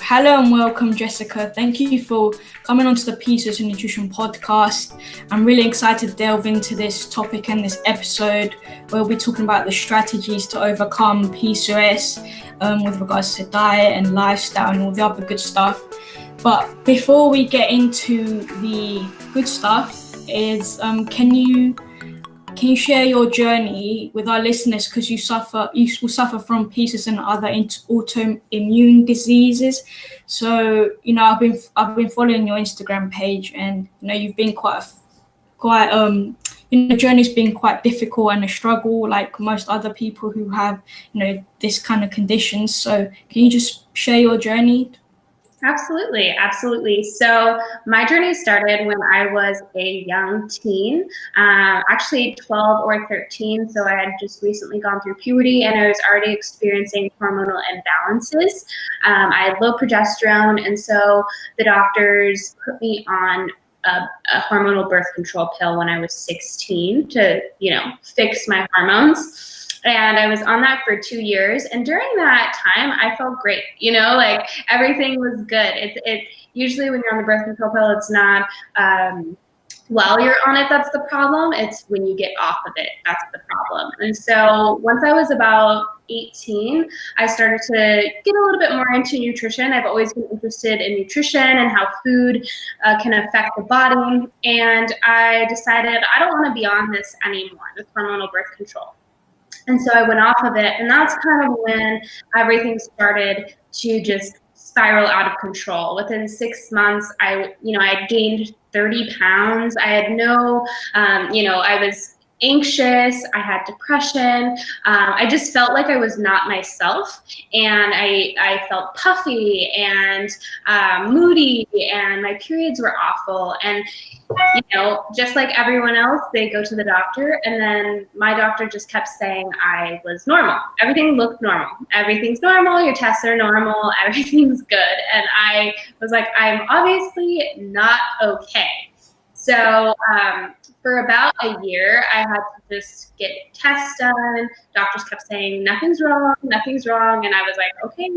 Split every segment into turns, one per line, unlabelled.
Hello and welcome, Jessica. Thank you for coming onto the PCOS and Nutrition Podcast. I'm really excited to delve into this topic and this episode where we'll be talking about the strategies to overcome PCOS with regards to diet and lifestyle and all the other good stuff. But before we get into the good stuff, can you share your journey with our listeners, because you will suffer from PCOS and other autoimmune diseases. So, I've been following your Instagram page, and you've been the journey's been quite difficult and a struggle, like most other people who have this kind of conditions. So, can you just share your journey?
Absolutely. So my journey started when I was a young teen, actually 12 or 13. So I had just recently gone through puberty and I was already experiencing hormonal imbalances. I had low progesterone, and so the doctors put me on a hormonal birth control pill when I was 16 to, fix my hormones. And I was on that for 2 years. And during that time, I felt great. Like everything was good. It usually when you're on the birth control pill, it's not while you're on it that's the problem. It's when you get off of it that's the problem. And so once I was about 18, I started to get a little bit more into nutrition. I've always been interested in nutrition and how food can affect the body. And I decided I don't want to be on this anymore, this hormonal birth control. And so I went off of it, and that's kind of when everything started to just spiral out of control. Within 6 months, I had gained 30 pounds. I had I was anxious. I had depression. I just felt like I was not myself, and I felt puffy and moody, and my periods were awful. And just like everyone else, they go to the doctor, and then my doctor just kept saying I was normal. Everything looked normal. Everything's normal. Your tests are normal. Everything's good. And I was like, I'm obviously not okay. So for about a year, I had to just get tests done. Doctors kept saying, nothing's wrong. And I was like, okay,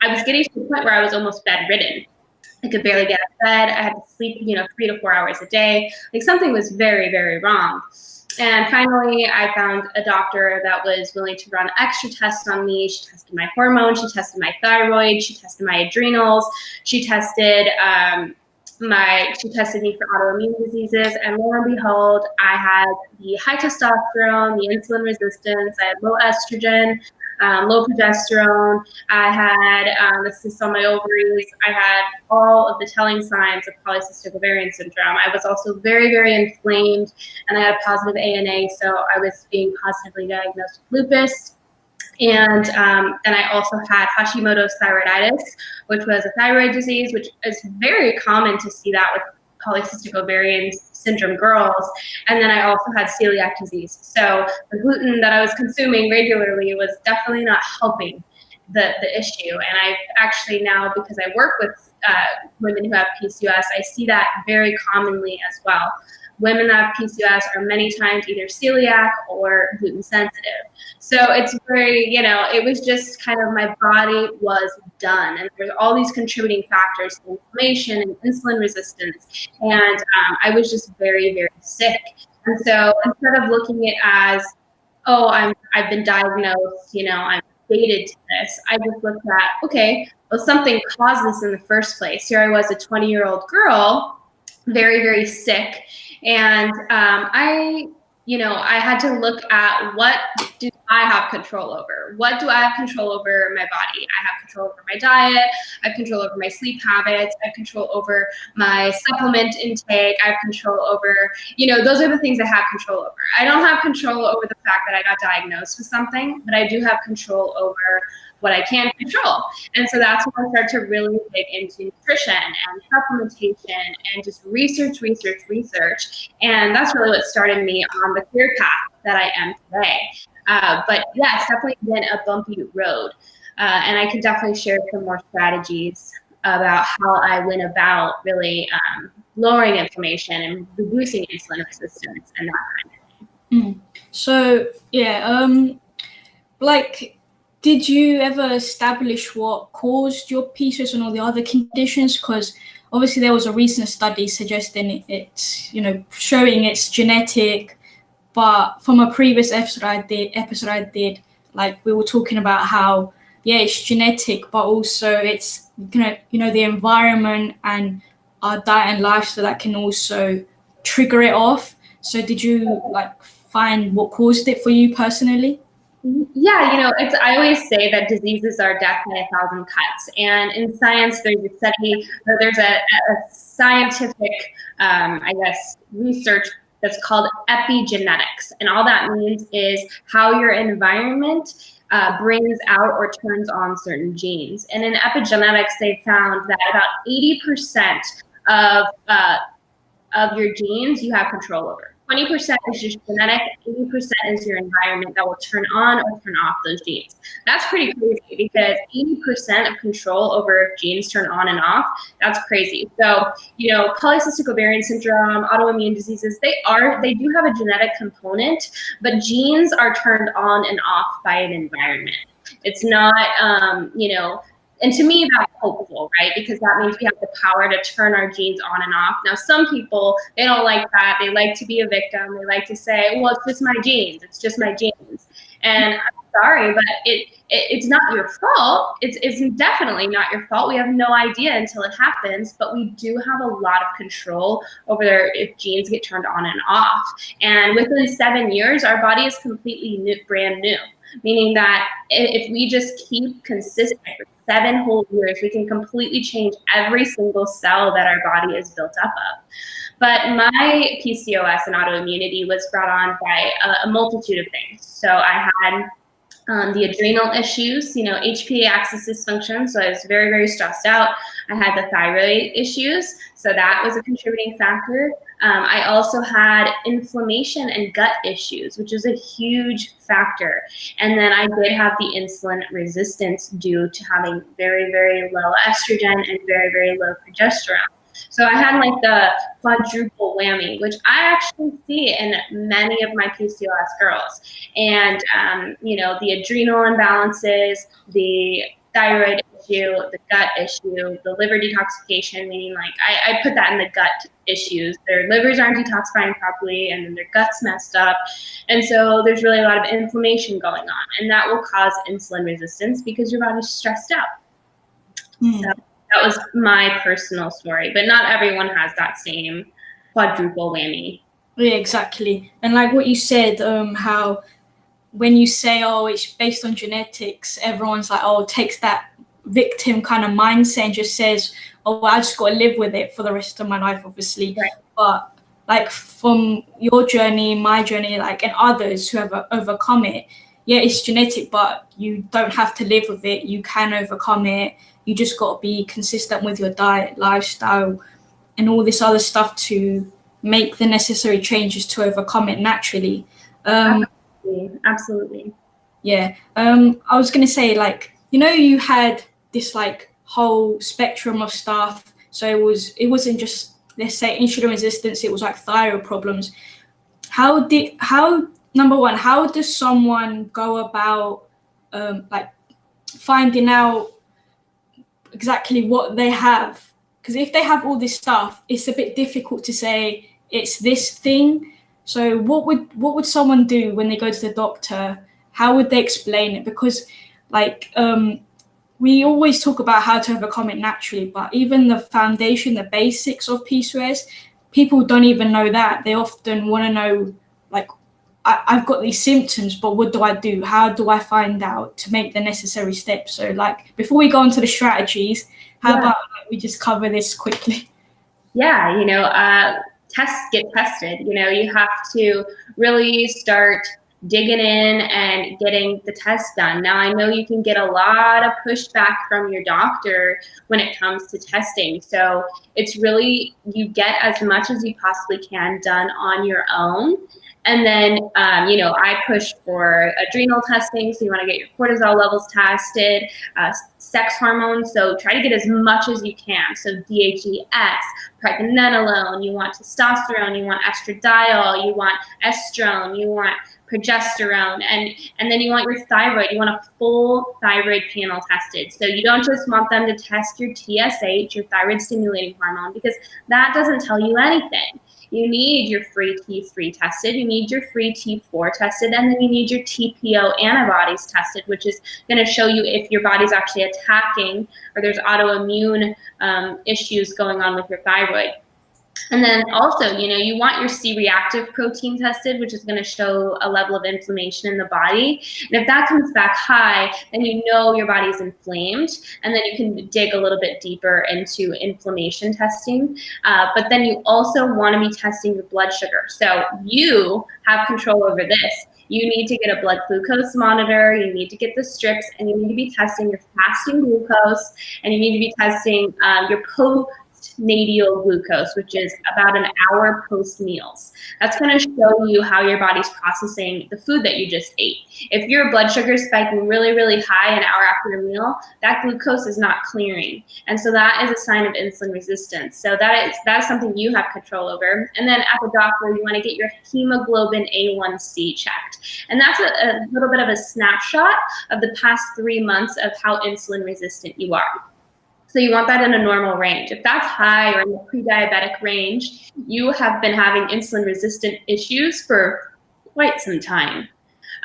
I was getting to the point where I was almost bedridden. I could barely get out of bed. I had to sleep, 3 to 4 hours a day. Like something was very, very wrong. And finally, I found a doctor that was willing to run extra tests on me. She tested my hormones. She tested my thyroid. She tested my adrenals. She tested me for autoimmune diseases, and lo and behold, I had the high testosterone, the insulin resistance, I had low estrogen, low progesterone, I had the cysts on my ovaries, I had all of the telling signs of polycystic ovarian syndrome. I was also very, very inflamed, and I had a positive ANA, so I was being positively diagnosed with lupus. And then I also had Hashimoto's thyroiditis, which was a thyroid disease, which is very common to see that with polycystic ovarian syndrome girls. And then I also had celiac disease. So the gluten that I was consuming regularly was definitely not helping the issue. And I've actually now, because I work with women who have PCOS, I see that very commonly as well. Women that have PCOS are many times either celiac or gluten sensitive. So it's very, it was just kind of my body was done. And there's all these contributing factors, inflammation and insulin resistance. And I was just very, very sick. And so instead of looking at it as, I've been diagnosed, I'm fated to this, I just looked at, okay, well, something caused this in the first place. Here I was, a 20-year-old girl, very, very sick. And I had to look at, what do I have control over? What do I have control over my body? I have control over my diet. I have control over my sleep habits. I have control over my supplement intake. I have control over, those are the things I have control over. I don't have control over the fact that I got diagnosed with something, but I do have control over what I can control. And so that's when I started to really dig into nutrition and supplementation and just research. And that's really what started me on the career path that I am today. But yeah, it's definitely been a bumpy road. And I can definitely share some more strategies about how I went about really lowering inflammation and reducing insulin resistance and that kind of thing.
So yeah, like did you ever establish what caused your PCOS and all the other conditions? Because obviously there was a recent study suggesting it's, showing it's genetic, but from a previous episode I did, like we were talking about how, it's genetic, but also it's, the environment and our diet and lifestyle that can also trigger it off. So did you find what caused it for you personally?
Yeah, I always say that diseases are death by 1,000 cuts. And in science, there's a study, or there's a scientific, research that's called epigenetics. And all that means is how your environment brings out or turns on certain genes. And in epigenetics, they found that about 80% of your genes you have control over. 20% is just genetic, 80% is your environment that will turn on or turn off those genes. That's pretty crazy because 80% of control over if genes turn on and off, that's crazy. So, polycystic ovarian syndrome, autoimmune diseases, they do have a genetic component, but genes are turned on and off by an environment. It's not, and to me, that's hopeful, right? Because that means we have the power to turn our genes on and off. Now, some people, they don't like that. They like to be a victim. They like to say, well, it's just my genes. It's just my genes. And I'm sorry, but it's not your fault. It's definitely not your fault. We have no idea until it happens, but we do have a lot of control over if genes get turned on and off. And within 7 years, our body is completely brand new. Meaning that if we just keep consistent for 7 whole years, we can completely change every single cell that our body is built up of. But my PCOS and autoimmunity was brought on by a multitude of things. So I had the adrenal issues, HPA axis dysfunction. So I was very, very stressed out. I had the thyroid issues. So that was a contributing factor. I also had inflammation and gut issues, which is a huge factor. And then I did have the insulin resistance due to having very, very low estrogen and very, very low progesterone. So I had the quadruple whammy, which I actually see in many of my PCOS girls. And, the adrenal imbalances, the thyroid issue, the gut issue, the liver detoxification, meaning I put that in the gut issues. Their livers aren't detoxifying properly and then their gut's messed up. And so there's really a lot of inflammation going on, and that will cause insulin resistance because your body's stressed out. So that was my personal story, but not everyone has that same quadruple whammy.
Yeah, exactly. And like what you said, how when you say, it's based on genetics, everyone's like, takes that victim kind of mindset and just says, I just got to live with it for the rest of my life, obviously. Right. But from your journey, my journey, and others who have overcome it, it's genetic, but you don't have to live with it. You can overcome it. You just got to be consistent with your diet, lifestyle, and all this other stuff to make the necessary changes to overcome it naturally.
Absolutely.
Yeah. I was going to say, you had this whole spectrum of stuff. So it wasn't just, let's say, insulin resistance. It was thyroid problems. Number one, how does someone go about finding out exactly what they have? Because if they have all this stuff, it's a bit difficult to say it's this thing. So what would someone do when they go to the doctor? How would they explain it? Because we always talk about how to overcome it naturally, but even the foundation, the basics of PCOS, people don't even know that. They often want to know, I've got these symptoms, but what do I do? How do I find out to make the necessary steps? So before we go on to the strategies, how about we just cover this quickly?
Yeah, get tested. You have to really start digging in and getting the test done. Now, I know you can get a lot of pushback from your doctor when it comes to testing. So it's really, you get as much as you possibly can done on your own. And then, I push for adrenal testing. So you want to get your cortisol levels tested, sex hormones. So try to get as much as you can. So DHEA, pregnenolone, you want testosterone, you want estradiol, you want estrone, you want progesterone, and then you want your thyroid. You want a full thyroid panel tested. So you don't just want them to test your TSH, your thyroid stimulating hormone, because that doesn't tell you anything. You need your free T3 tested, you need your free T4 tested, and then you need your TPO antibodies tested, which is going to show you if your body's actually attacking or there's autoimmune issues going on with your thyroid. And then also, you want your C-reactive protein tested, which is going to show a level of inflammation in the body. And if that comes back high, then you know your body's inflamed, and then you can dig a little bit deeper into inflammation testing. But then you also want to be testing your blood sugar. So you have control over this. You need to get a blood glucose monitor, you need to get the strips, and you need to be testing your fasting glucose, and you need to be testing your postnatal glucose, which is about an hour post meals. That's going to show you how your body's processing the food that you just ate. If your blood sugar is spiking really, really high an hour after a meal, that glucose is not clearing. And so that is a sign of insulin resistance. So that is something you have control over. And then at the doctor, you want to get your hemoglobin A1C checked. And that's a little bit of a snapshot of the past 3 months of how insulin resistant you are. So you want that in a normal range. If that's high or in the pre-diabetic range, you have been having insulin resistant issues for quite some time.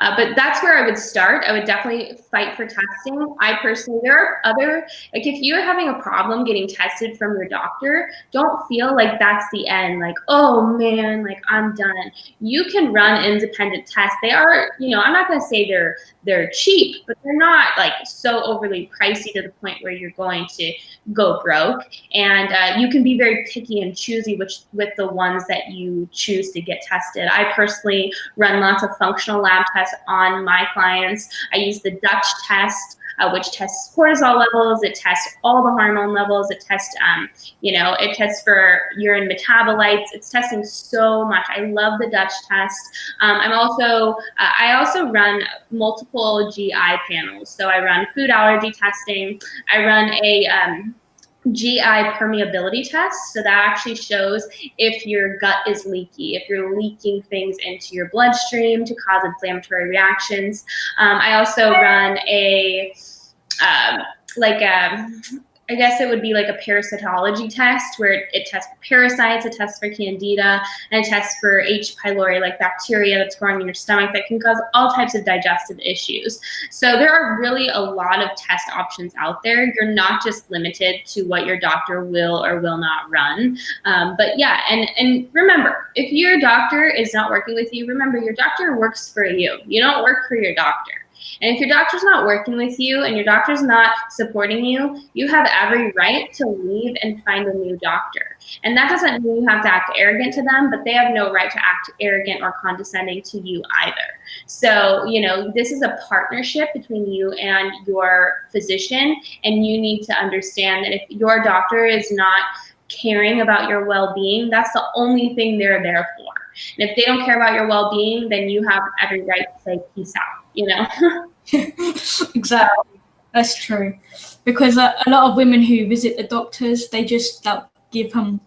But that's where I would start. I would definitely fight for testing. I personally, there are other, like if you're having a problem getting tested from your doctor, don't feel like that's the end. Like, oh man, like I'm done. You can run independent tests. They are, I'm not going to say they're cheap, but they're not like so overly pricey to the point where you're going to go broke. And you can be very picky and choosy with the ones that you choose to get tested. I personally run lots of functional lab tests on my clients. I use the Dutch test, which tests cortisol levels. It tests all the hormone levels. It tests, it tests for urine metabolites. It's testing so much. I love the Dutch test. I also run multiple GI panels. So I run food allergy testing. I run a GI permeability test. So that actually shows if your gut is leaky, if you're leaking things into your bloodstream to cause inflammatory reactions. I also run I guess it would be like a parasitology test where it tests for parasites, it tests for candida, and it tests for H. pylori, like bacteria that's growing in your stomach that can cause all types of digestive issues. So there are really a lot of test options out there. You're not just limited to what your doctor will or will not run. But yeah, and remember, if your doctor is not working with you, remember your doctor works for you. You don't work for your doctor. And if your doctor's not working with you and your doctor's not supporting you, you have every right to leave and find a new doctor. And that doesn't mean you have to act arrogant to them, but they have no right to act arrogant or condescending to you either. So, this is a partnership between you and your physician, and you need to understand that if your doctor is not caring about your well-being, that's the only thing they're there for. And if they don't care about your well-being, then you have every right to say peace out,
Exactly. That's true. Because a lot of women who visit the doctors, they just give them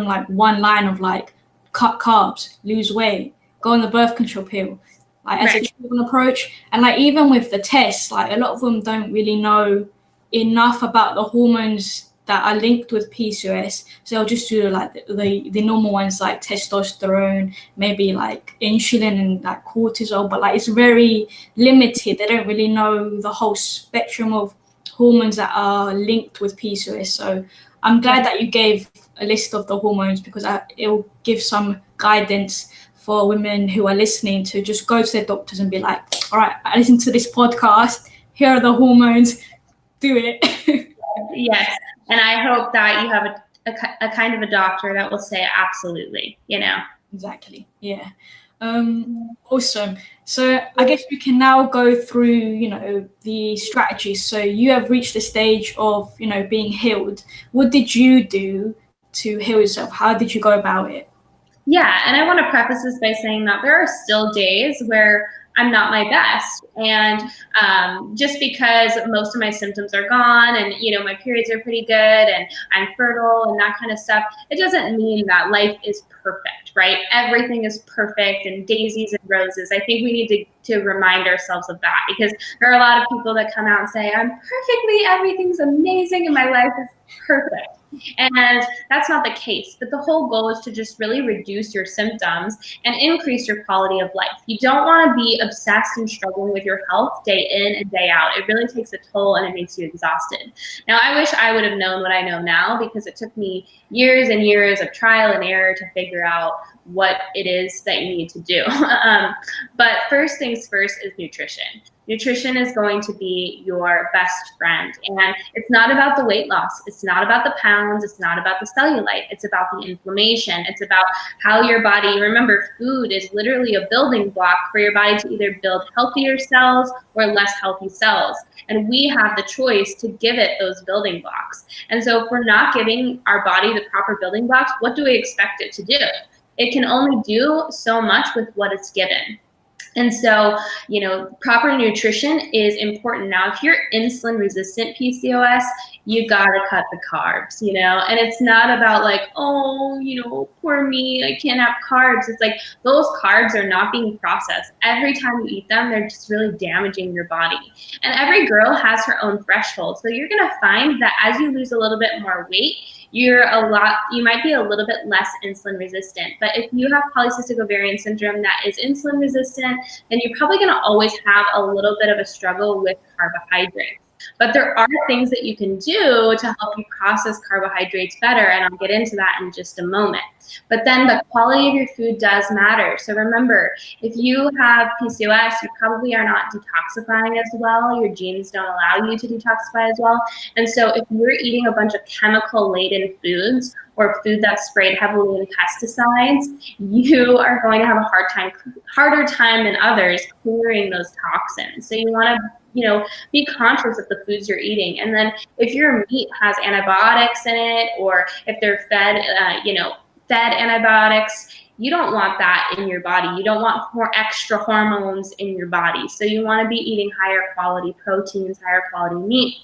like one line of like, cut carbs, lose weight, go on the birth control pill, like as a treatment approach. And like even with the tests, like a lot of them don't really know enough about the hormones that are linked with PCOS. So they'll just do like the normal ones like testosterone, maybe like insulin and like cortisol, but like it's very limited. They don't really know the whole spectrum of hormones that are linked with PCOS. So I'm glad that you gave a list of the hormones because it will give some guidance for women who are listening to just go to their doctors and be like, all right, I listened to this podcast. Here are the hormones. Do it.
Yes. And I hope that you have a kind of a doctor that will say absolutely,
Exactly. Yeah. Awesome. So I guess we can now go through, the strategies. So you have reached the stage of, being healed. What did you do to heal yourself? How did you go about it?
Yeah. And I want to preface this by saying that there are still days where I'm not my best. And just because most of my symptoms are gone and, you know, my periods are pretty good and I'm fertile and that kind of stuff, it doesn't mean that life is perfect, right? Everything is perfect and daisies and roses. I think we need to remind ourselves of that, because there are a lot of people that come out and say, everything's amazing and my life is perfect. And that's not the case. But the whole goal is to just really reduce your symptoms and increase your quality of life. You don't want to be obsessed and struggling with your health day in and day out. It really takes a toll and it makes you exhausted. Now, I wish I would have known what I know now, because it took me years and years of trial and error to figure out what it is that you need to do. But first things first is nutrition. Nutrition is going to be your best friend. And it's not about the weight loss. It's not about the pounds. It's not about the cellulite. It's about the inflammation. It's about how your body, remember, food is literally a building block for your body to either build healthier cells or less healthy cells. And we have the choice to give it those building blocks. And so if we're not giving our body the proper building blocks, what do we expect it to do? It can only do so much with what it's given. And so, you know, proper nutrition is important. Now, if you're insulin resistant PCOS, you got to cut the carbs, you know, and it's not about like, oh, you know, poor me, I can't have carbs. It's like those carbs are not being processed. Every time you eat them, they're just really damaging your body. And every girl has her own threshold. So you're going to find that as you lose a little bit more weight, you might be a little bit less insulin resistant. But if you have polycystic ovarian syndrome that is insulin resistant, then you're probably going to always have a little bit of a struggle with carbohydrates. But there are things that you can do to help you process carbohydrates better, and I'll get into that in just a moment. But then the quality of your food does matter. So remember, if you have PCOS, you probably are not detoxifying as well. Your genes don't allow you to detoxify as well. And so if you're eating a bunch of chemical-laden foods or food that's sprayed heavily in pesticides, you are going to have a harder time than others clearing those toxins. So you want to, you know, be conscious of the foods you're eating. And then if your meat has antibiotics in it, or if they're fed antibiotics, you don't want that in your body. You don't want more extra hormones in your body. So you want to be eating higher quality proteins, higher quality meat.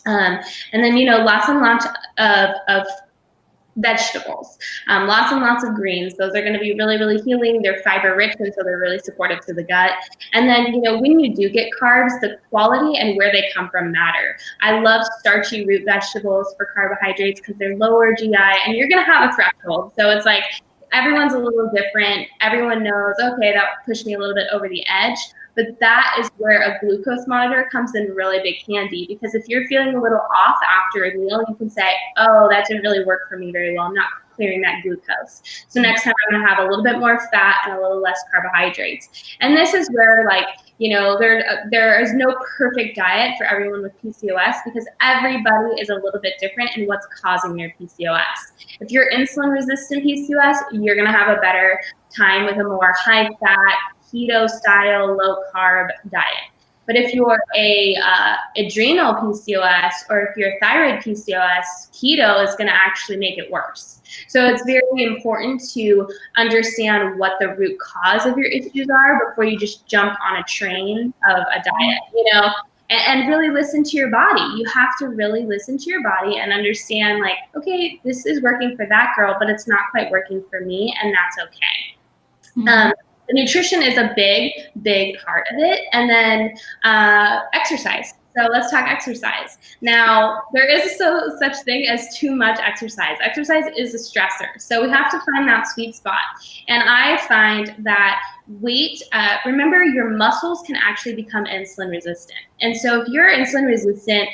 And then, you know, lots and lots of vegetables, lots and lots of greens. Those are going to be really, really healing. They're fiber rich, and so they're really supportive to the gut. And then, you know, when you do get carbs, the quality and where they come from matter. I love starchy root vegetables for carbohydrates because they're lower GI, and you're going to have a threshold. So it's like everyone's a little different. Everyone knows, okay, that pushed me a little bit over the edge. But that is where a glucose monitor comes in really big handy, because if you're feeling a little off after a meal, you can say, oh, that didn't really work for me very well. I'm not clearing that glucose. So next time I'm gonna have a little bit more fat and a little less carbohydrates. And this is where, like, you know, there is no perfect diet for everyone with PCOS, because everybody is a little bit different in what's causing their PCOS. If you're insulin resistant PCOS, you're gonna have a better time with a more high fat, keto style, low carb diet. But if you're a adrenal PCOS, or if you're thyroid PCOS, keto is going to actually make it worse. So it's very important to understand what the root cause of your issues are before you just jump on a train of a diet, you know, and really listen to your body. You have to really listen to your body and understand, like, okay, this is working for that girl, but it's not quite working for me, and that's okay. Mm-hmm. The nutrition is a big, big part of it. And then exercise. So let's talk exercise. Now, there is such thing as too much exercise. Exercise is a stressor. So we have to find that sweet spot. And I find that remember, your muscles can actually become insulin resistant. And so if you're insulin resistant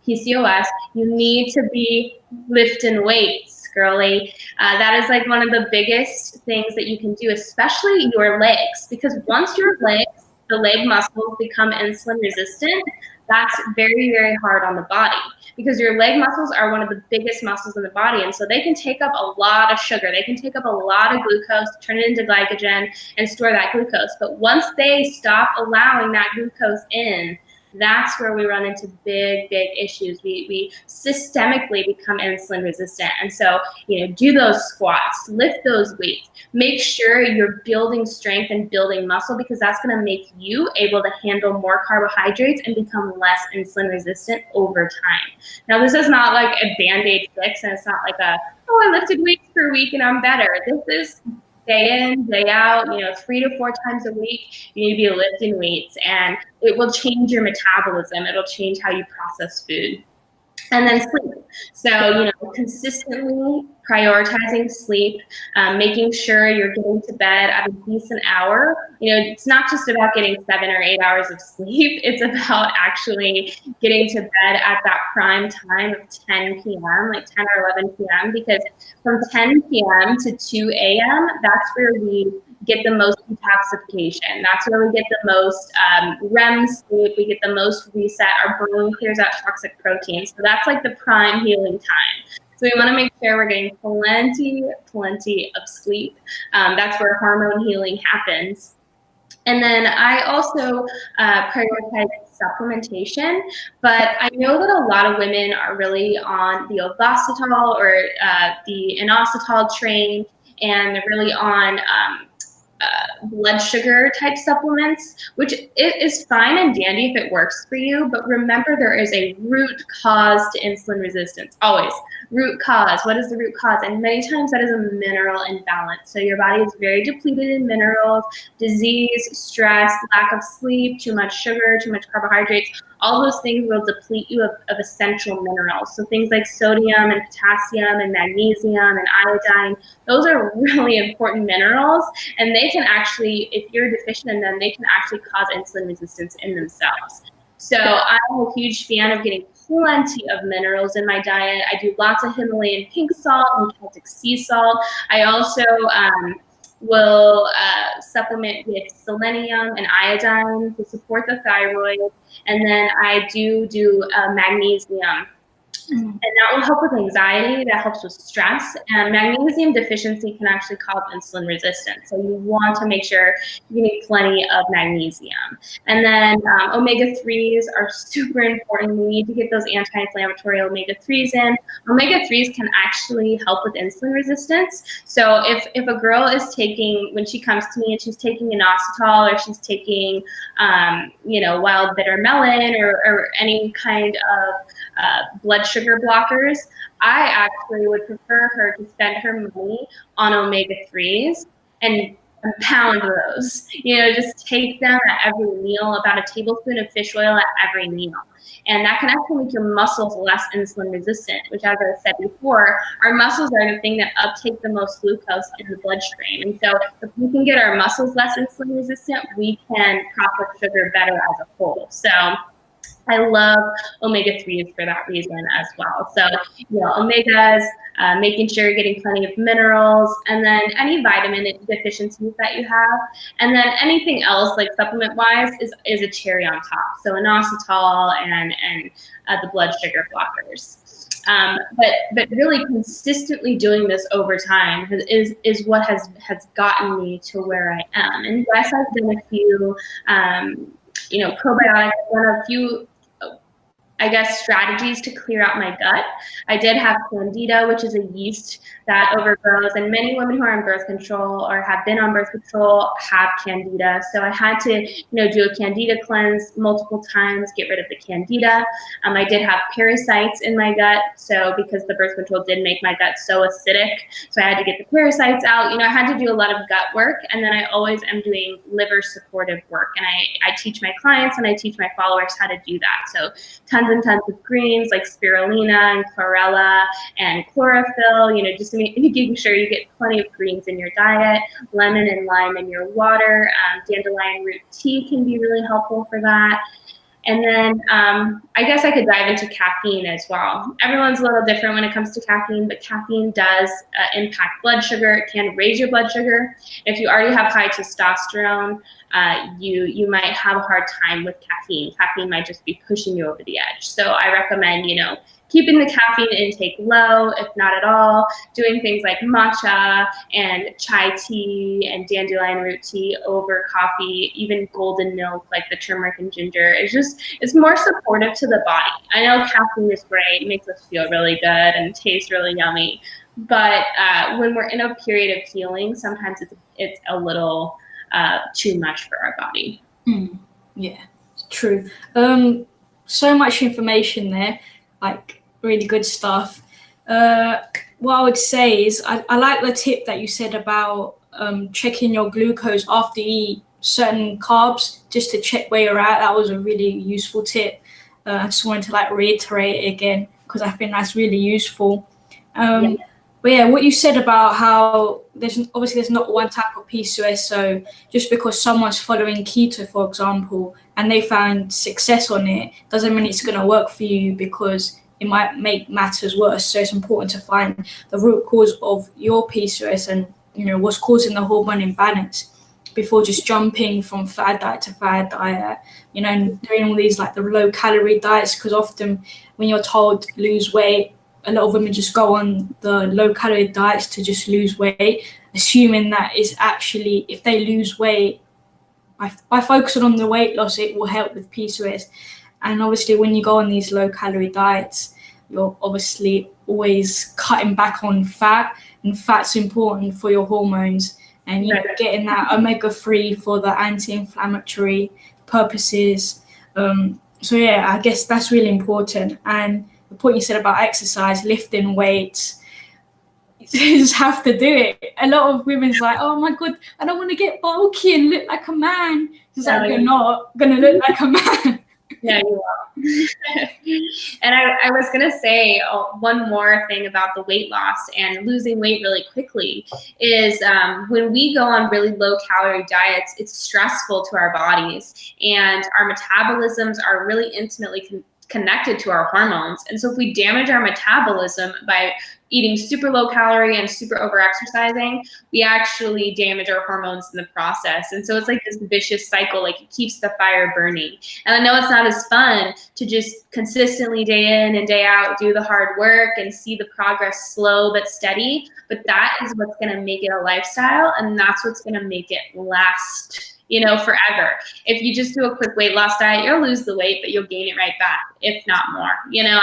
PCOS, you need to be lifting weights, girly. That is like one of the biggest things that you can do, especially your legs, because once the leg muscles become insulin resistant, that's very, very hard on the body, because your leg muscles are one of the biggest muscles in the body. And so they can take up a lot of sugar. They can take up a lot of glucose, turn it into glycogen, and store that glucose. But once they stop allowing that glucose in, that's where we run into big issues. We systemically become insulin resistant. And so, do those squats, lift those weights, make sure you're building strength and building muscle, because that's going to make you able to handle more carbohydrates and become less insulin resistant over time. Now, this is not like a Band-Aid fix, and it's not like I lifted weights per week and I'm better. This is day in, day out, 3 to 4 times a week, you need to be lifting weights, and it will change your metabolism. It'll change how you process food. And then sleep. So, consistently prioritizing sleep, making sure you're getting to bed at a decent hour. It's not just about getting 7 or 8 hours of sleep. It's about actually getting to bed at that prime time of 10 p.m., like 10 or 11 p.m., because from 10 p.m. to 2 a.m., that's where we get the most detoxification. That's where we get the most REM sleep. We get the most reset. Our brain clears out toxic proteins. So that's like the prime healing time. So we want to make sure we're getting plenty of sleep. That's where hormone healing happens. And then I also prioritize supplementation, but I know that a lot of women are really on the Ovasitol or the Inositol train, and they're really on blood sugar type supplements, which is fine and dandy if it works for you. But remember, there is a root cause to insulin resistance. Always. Root cause. What is the root cause? And many times that is a mineral imbalance. So your body is very depleted in minerals, disease, stress, lack of sleep, too much sugar, too much carbohydrates. All those things will deplete you of essential minerals. So things like sodium and potassium and magnesium and iodine, those are really important minerals, and they can actually, if you're deficient in them, they can actually cause insulin resistance in themselves. So I'm a huge fan of getting plenty of minerals in my diet. I do lots of Himalayan pink salt and Celtic sea salt. I also will supplement with selenium and iodine to support the thyroid. And then I do magnesium. And that will help with anxiety, that helps with stress, and magnesium deficiency can actually cause insulin resistance. So you want to make sure you need plenty of magnesium. And then omega-3s are super important. We need to get those anti-inflammatory omega-3s in. Omega-3s can actually help with insulin resistance. So if a girl is taking, when she comes to me and she's taking inositol or she's taking, wild bitter melon or any kind of blood sugar blockers, I actually would prefer her to spend her money on omega-3s and pound those. Just take them at every meal, about a tablespoon of fish oil at every meal. And that can actually make your muscles less insulin resistant, which, as I said before, our muscles are the thing that uptake the most glucose in the bloodstream. And so if we can get our muscles less insulin resistant, we can process sugar better as a whole. So I love omega-3s for that reason as well. So, omegas, making sure you're getting plenty of minerals, and then any vitamin deficiencies that you have. And then anything else, like supplement-wise, is a cherry on top. So inositol and the blood sugar blockers. But really consistently doing this over time is what has gotten me to where I am. And yes, I've done a few, probiotics, done a few, strategies to clear out my gut. I did have Candida, which is a yeast that overgrows, and many women who are on birth control or have been on birth control have Candida. So I had to, do a Candida cleanse multiple times, get rid of the Candida. I did have parasites in my gut, so because the birth control did make my gut so acidic, so I had to get the parasites out. I had to do a lot of gut work, and then I always am doing liver supportive work, and I teach my clients and I teach my followers how to do that. So tons and tons of greens like spirulina and chlorella and chlorophyll, just making sure you get plenty of greens in your diet, lemon and lime in your water. Dandelion root tea can be really helpful for that. And then I guess I could dive into caffeine as well. Everyone's a little different when it comes to caffeine, but caffeine does impact blood sugar. It can raise your blood sugar. If you already have high testosterone, you might have a hard time with caffeine. Caffeine might just be pushing you over the edge. So I recommend, keeping the caffeine intake low, if not at all, doing things like matcha and chai tea and dandelion root tea over coffee, even golden milk like the turmeric and ginger. It's more supportive to the body. I know caffeine is great, it makes us feel really good and taste really yummy, but when we're in a period of healing, sometimes it's a little too much for our body.
Yeah, true. So much information there, like really good stuff. What I would say is I like the tip that you said about checking your glucose after you eat certain carbs, just to check where you're at. That was a really useful tip. I just wanted to like reiterate it again because I think that's really useful. But yeah, what you said about how there's not one type of PCOS. So just because someone's following keto, for example, and they found success on it, doesn't mean it's going to work for you, because it might make matters worse. So it's important to find the root cause of your PCOS and, you know, what's causing the hormone imbalance before just jumping from fad diet to fad diet, you know, and doing all these like the low calorie diets, because often when you're told lose weight, a lot of women just go on the low calorie diets to just lose weight, assuming that is actually, if they lose weight, by focusing on the weight loss, it will help with PCOS. And obviously when you go on these low calorie diets, you're obviously always cutting back on fat, and fat's important for your hormones, and you know, getting that omega-3 for the anti-inflammatory purposes. So yeah, I guess that's really important. And the point you said about exercise, lifting weights, you just have to do it. A lot of women's like, oh my God, I don't want to get bulky and look like a man. It's like, you're not going to look like a man.
Yeah, you will. And I was going to say one more thing about the weight loss and losing weight really quickly is when we go on really low calorie diets, it's stressful to our bodies, and our metabolisms are really intimately connected to our hormones. And so if we damage our metabolism by eating super low calorie and super over exercising, we actually damage our hormones in the process. And so it's like this vicious cycle, like it keeps the fire burning. And I know it's not as fun to just consistently day in and day out do the hard work and see the progress slow but steady, but that is what's going to make it a lifestyle, and that's what's going to make it last, you know, forever. If you just do a quick weight loss diet, you'll lose the weight, but you'll gain it right back, if not more. You know,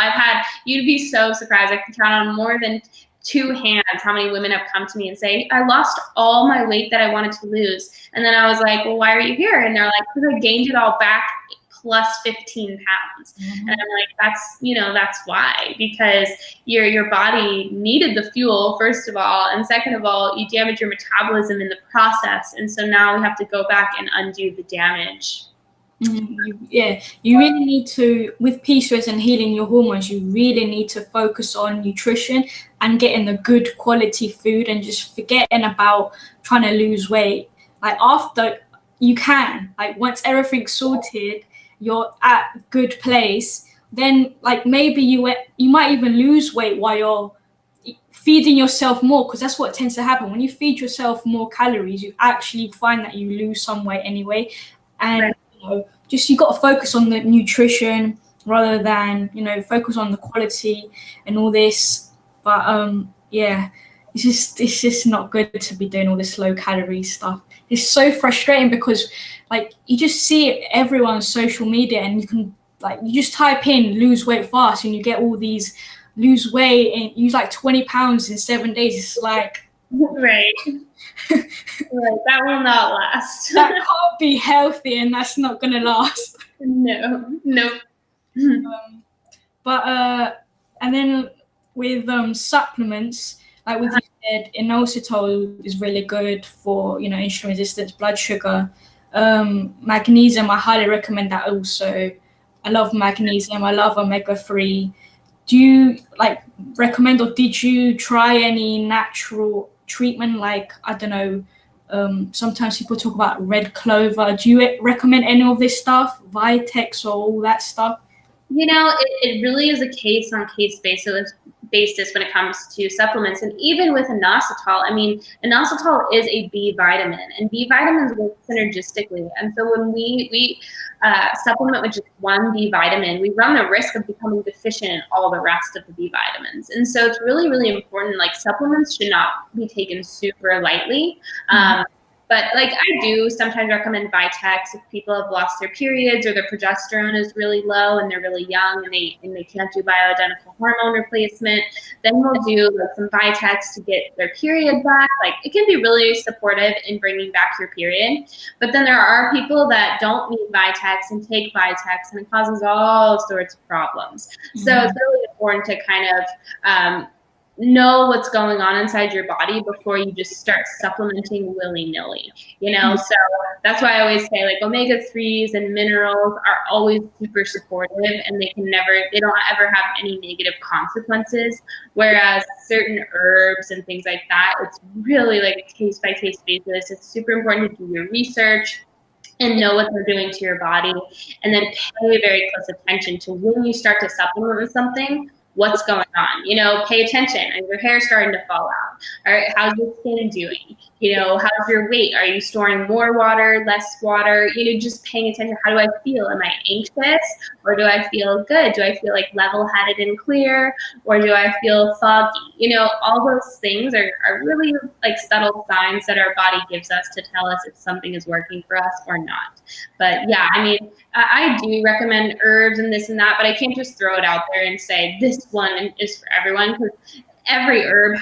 you'd be so surprised. I can count on more than 2 hands how many women have come to me and say, I lost all my weight that I wanted to lose. And then I was like, well, why are you here? And they're like, because I gained it all back plus 15 pounds. And I'm like, that's why, because your body needed the fuel, first of all, and second of all, you damage your metabolism in the process. And so now we have to go back and undo the damage.
Yeah, you really need to, with PCOS and healing your hormones, you really need to focus on nutrition and getting the good quality food, and just forgetting about trying to lose weight. Like after you can, like once everything's sorted, you're at a good place, then like maybe you might even lose weight while you're feeding yourself more, because that's what tends to happen. When you feed yourself more calories, you actually find that you lose some weight anyway. And you know, just you got to focus on the nutrition rather than, you know, focus on the quality and all this. But yeah, it's just not good to be doing all this low calorie stuff. It's so frustrating because like you just see it everywhere on social media, and you just type in lose weight fast and you get all these lose weight and lose like 20 pounds in 7 days. It's like,
right. That will not last.
That can't be healthy, and that's not gonna last.
No.
And then with supplements, like with you said, inositol is really good for, you know, insulin resistance, blood sugar. Magnesium, I highly recommend that also. I love magnesium. I love omega-3. Do you like recommend, or did you try any natural treatment? Like, I don't know, sometimes people talk about red clover. Do you recommend any of this stuff, Vitex or all that stuff?
You know, it really is a case-on-case basis when it comes to supplements. And even with inositol, I mean, inositol is a B vitamin, and B vitamins work synergistically. And so when we supplement with just one B vitamin, we run the risk of becoming deficient in all the rest of the B vitamins. And so it's really, really important. Like, supplements should not be taken super lightly. But like, I do sometimes recommend Vitex if people have lost their periods or their progesterone is really low and they're really young and they can't do bioidentical hormone replacement. Then we'll do like some Vitex to get their period back. Like, it can be really supportive in bringing back your period. But then there are people that don't need Vitex and take Vitex, and it causes all sorts of problems. So it's really important to kind of know what's going on inside your body before you just start supplementing willy-nilly, So that's why I always say, like, omega-3s and minerals are always super supportive, and they don't ever have any negative consequences. Whereas certain herbs and things like that, it's really like a case-by-case basis. It's super important to do your research and know what they're doing to your body, and then pay very close attention to when you start to supplement with something. What's going on? Pay attention. Is your hair starting to fall out? All right, how's your skin doing? How's your weight? Are you storing more water, less water? Just paying attention. How do I feel? Am I anxious, or do I feel good? Do I feel like level-headed and clear, or do I feel foggy? All those things are really like subtle signs that our body gives us to tell us if something is working for us or not. But yeah, I mean, I do recommend herbs and this and that, but I can't just throw it out there and say this one is for everyone, because every herb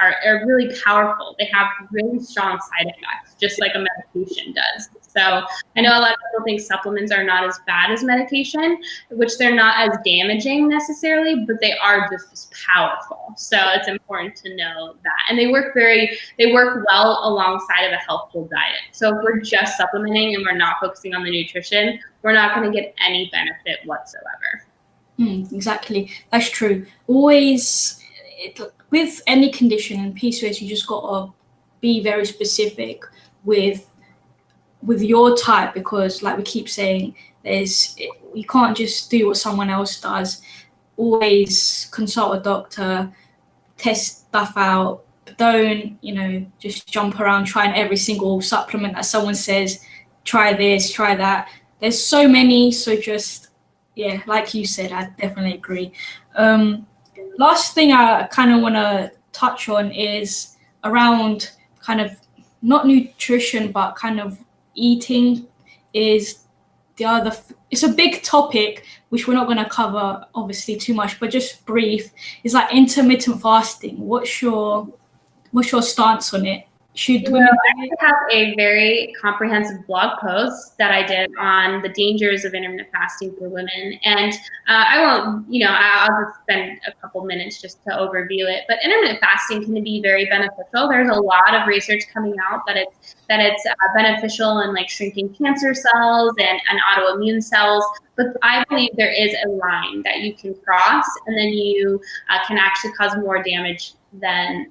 are really powerful. They have really strong side effects, just like a medication does. So I know a lot of people think supplements are not as bad as medication, which they're not as damaging necessarily, but they are just as powerful. So it's important to know that. And they work well alongside of a healthful diet. So if we're just supplementing and we're not focusing on the nutrition, we're not going to get any benefit whatsoever.
Exactly. That's true. Always, with any condition in PCOS, you just got to be very specific with your type, because like we keep saying, you can't just do what someone else does. Always consult a doctor, test stuff out. Don't, just jump around trying every single supplement that someone says, try this, try that. There's so many, so just, yeah, like you said, I definitely agree. Last thing I kind of want to touch on is around kind of not nutrition, but kind of eating is it's a big topic, which we're not going to cover obviously too much, but just brief. It's like intermittent fasting. What's your stance on it?
I have a very comprehensive blog post that I did on the dangers of intermittent fasting for women. And I won't, I'll just spend a couple minutes just to overview it. But intermittent fasting can be very beneficial. There's a lot of research coming out that it's beneficial in like shrinking cancer cells and autoimmune cells. But I believe there is a line that you can cross, and then you can actually cause more damage than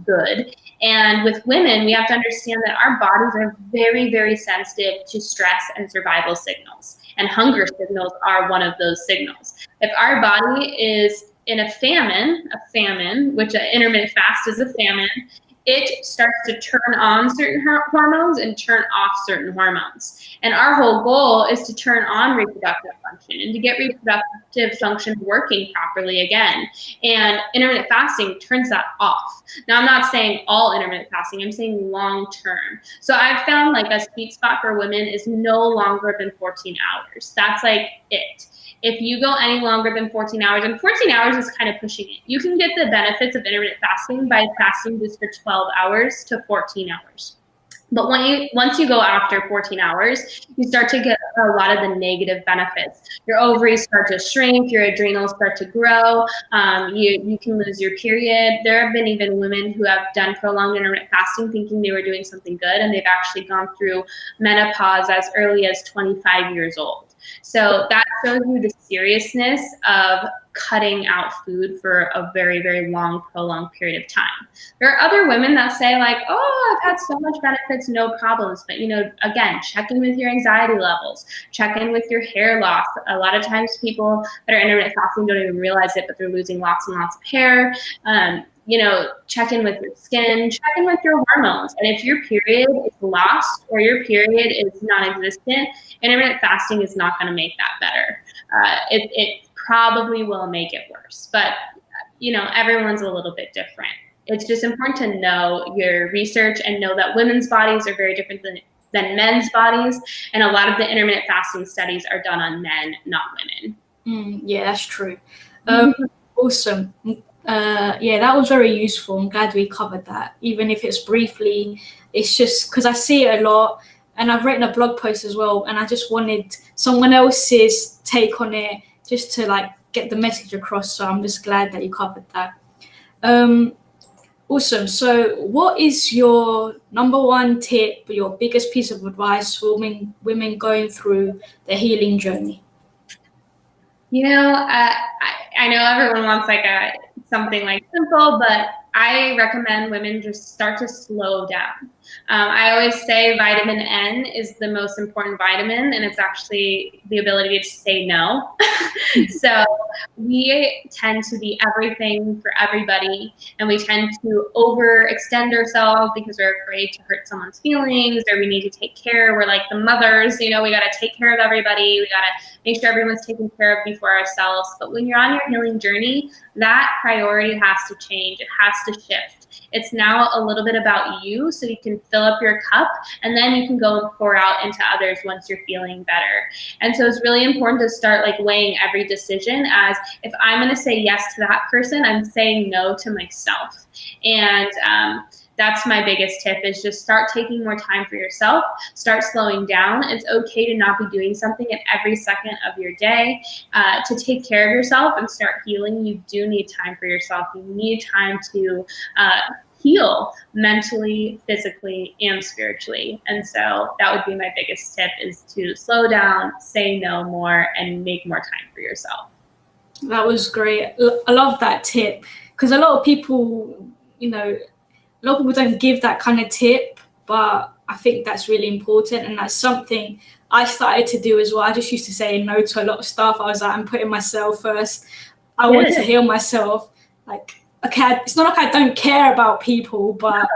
good. And with women, we have to understand that our bodies are very, very sensitive to stress and survival signals. And hunger signals are one of those signals. If our body is in a famine, which intermittent fast is a famine, it starts to turn on certain hormones and turn off certain hormones. And our whole goal is to turn on reproductive function and to get reproductive function working properly again. And intermittent fasting turns that off. Now, I'm not saying all intermittent fasting, I'm saying long term. So I've found like a sweet spot for women is no longer than 14 hours. That's like it. If you go any longer than 14 hours, and 14 hours is kind of pushing it. You can get the benefits of intermittent fasting by fasting just for 12 hours to 14 hours. But once you go after 14 hours, you start to get a lot of the negative benefits. Your ovaries start to shrink, your adrenals start to grow, you can lose your period. There have been even women who have done prolonged intermittent fasting thinking they were doing something good, and they've actually gone through menopause as early as 25 years old. So that's shows you the seriousness of cutting out food for a very, very long, prolonged period of time. There are other women that say like, oh, I've had so much benefits, no problems. But, again, check in with your anxiety levels, check in with your hair loss. A lot of times people that are intermittent fasting don't even realize it, but they're losing lots and lots of hair. Check in with your skin, check in with your hormones. And if your period is lost or your period is non-existent, intermittent fasting is not going to make that better. It probably will make it worse, but everyone's a little bit different. It's just important to know your research and know that women's bodies are very different than men's bodies. And a lot of the intermittent fasting studies are done on men, not women.
Yeah, that's true. Awesome. Yeah, that was very useful. I'm glad we covered that. Even if it's briefly, it's just because I see it a lot, and I've written a blog post as well, and I just wanted someone else's take on it just to get the message across. So I'm just glad that you covered that. Awesome. So what is your number one tip, your biggest piece of advice for women going through the healing journey?
I know everyone wants something simple, but I recommend women just start to slow down. I always say vitamin N is the most important vitamin, and it's actually the ability to say no. So we tend to be everything for everybody, and we tend to overextend ourselves because we're afraid to hurt someone's feelings, or we need to take care. We're like the mothers, we got to take care of everybody. We got to make sure everyone's taken care of before ourselves. But when you're on your healing journey, that priority has to change. It has to shift. It's now a little bit about you, so you can fill up your cup, and then you can go and pour out into others once you're feeling better. And so it's really important to start weighing every decision as, if I'm going to say yes to that person, I'm saying no to myself. And that's my biggest tip, is just start taking more time for yourself, start slowing down. It's okay to not be doing something in every second of your day. To take care of yourself and start healing, you do need time for yourself. You need time to heal mentally, physically, and spiritually. And so that would be my biggest tip, is to slow down, say no more, and make more time for yourself.
That was great. I love that tip, because a lot of people, don't give that kind of tip, but I think that's really important, and that's something I started to do as well. I just used to say no to a lot of stuff. I was like, I'm putting myself first. I want to heal myself. Okay, it's not like I don't care about people, but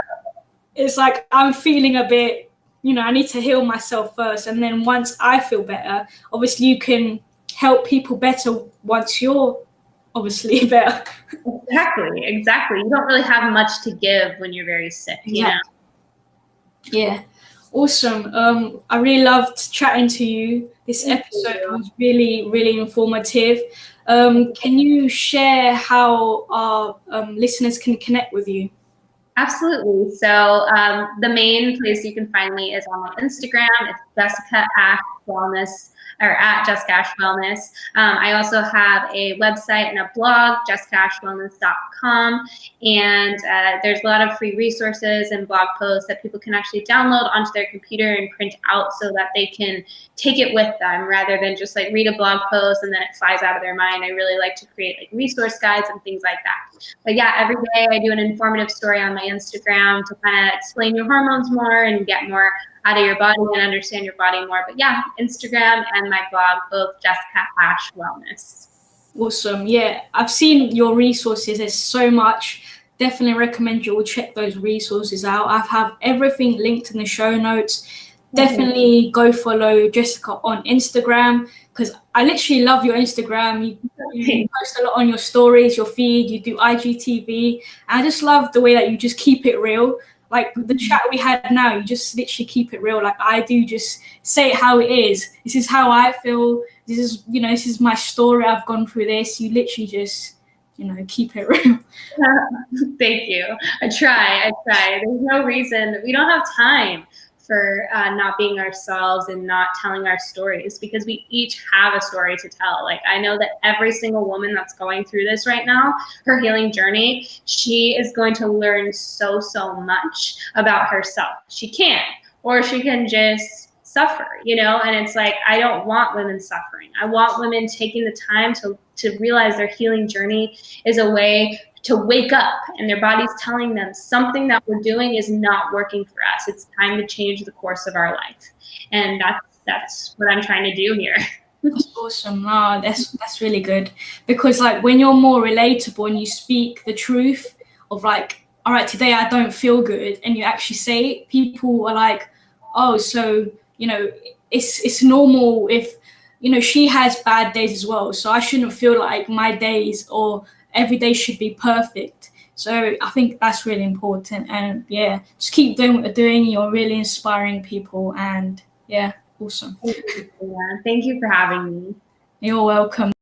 it's like I'm feeling a bit, I need to heal myself first. And then once I feel better, obviously you can help people better once you're obviously better.
Exactly. You don't really have much to give when you're very sick,
Yeah. Awesome. I really loved chatting to you. This episode was really, really informative. Can you share how our listeners can connect with you?
Absolutely. So the main place you can find me is on my Instagram. It's Jessica Ash Wellness, or at Jessica Ash Wellness. I also have a website and a blog, jessicaashwellness.com. And there's a lot of free resources and blog posts that people can actually download onto their computer and print out, so that they can take it with them rather than just read a blog post and then it flies out of their mind. I really like to create resource guides and things like that. But yeah, every day I do an informative story on my Instagram to kind of explain your hormones more and get more out of your body and understand your body more. But yeah, Instagram and my blog, both Jessica Ash Wellness.
Awesome. Yeah, I've seen your resources. There's so much. Definitely recommend you all check those resources out. I have everything linked in the show notes. Definitely go follow Jessica on Instagram, because I literally love your Instagram. You post a lot on your stories, your feed, you do IGTV. I just love the way that you just keep it real. The chat we had now, you just literally keep it real. I do, just say it how it is. This is how I feel. This is, this is my story. I've gone through this. You literally just, keep it real.
Thank you. I try. There's no reason. We don't have time for not being ourselves and not telling our stories, because we each have a story to tell. I know that every single woman that's going through this right now, her healing journey, she is going to learn so much about herself. She can, or she can just suffer, and it's like, I don't want women suffering. I want women taking the time to realize their healing journey is a way to wake up, and their body's telling them something that we're doing is not working for us. It's time to change the course of our life. And that's what I'm trying to do here.
That's awesome. Oh, that's really good, because like when you're more relatable and you speak the truth of like, all right, today I don't feel good, and you actually say it, people are like, oh, so it's normal if she has bad days as well, so I shouldn't feel like my days or every day should be perfect. So I think that's really important, and yeah, just keep doing what you're doing. You're really inspiring people, and yeah, awesome.
Thank you for having me.
You're welcome.